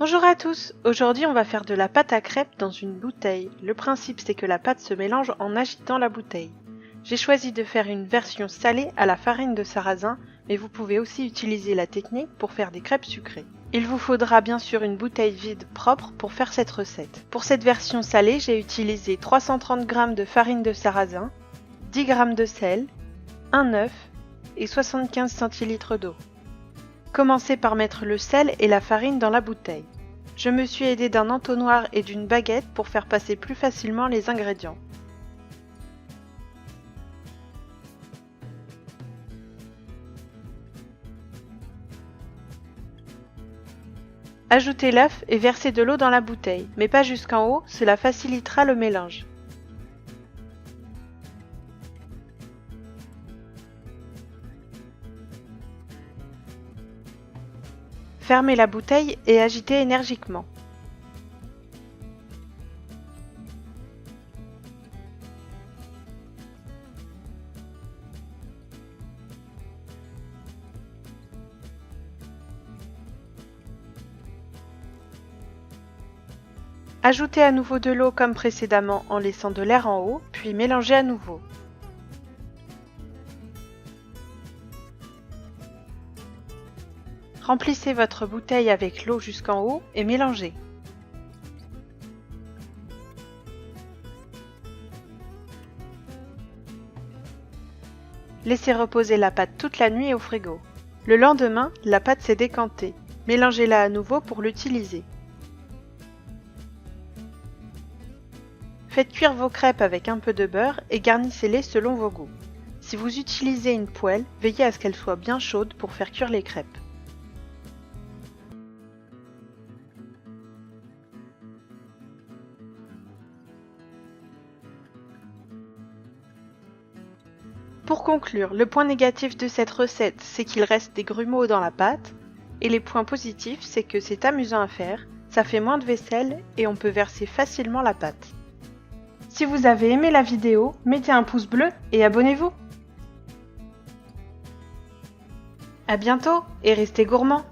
Bonjour à tous, aujourd'hui on va faire de la pâte à crêpes dans une bouteille. Le principe c'est que la pâte se mélange en agitant la bouteille. J'ai choisi de faire une version salée à la farine de sarrasin, mais vous pouvez aussi utiliser la technique pour faire des crêpes sucrées. Il vous faudra bien sûr une bouteille vide propre pour faire cette recette. Pour cette version salée, j'ai utilisé 330 g de farine de sarrasin, 10 g de sel, un œuf et 75 centilitres d'eau. Commencez par mettre le sel et la farine dans la bouteille. Je me suis aidée d'un entonnoir et d'une baguette pour faire passer plus facilement les ingrédients. Ajoutez l'œuf et versez de l'eau dans la bouteille, mais pas jusqu'en haut, cela facilitera le mélange. Fermez la bouteille et agitez énergiquement. Ajoutez à nouveau de l'eau comme précédemment en laissant de l'air en haut, puis mélangez à nouveau. Remplissez votre bouteille avec l'eau jusqu'en haut et mélangez. Laissez reposer la pâte toute la nuit au frigo. Le lendemain, la pâte s'est décantée. Mélangez-la à nouveau pour l'utiliser. Faites cuire vos crêpes avec un peu de beurre et garnissez-les selon vos goûts. Si vous utilisez une poêle, veillez à ce qu'elle soit bien chaude pour faire cuire les crêpes. Pour conclure, le point négatif de cette recette, c'est qu'il reste des grumeaux dans la pâte, et les points positifs, c'est que c'est amusant à faire, ça fait moins de vaisselle et on peut verser facilement la pâte. Si vous avez aimé la vidéo, mettez un pouce bleu et abonnez-vous. À bientôt et restez gourmands!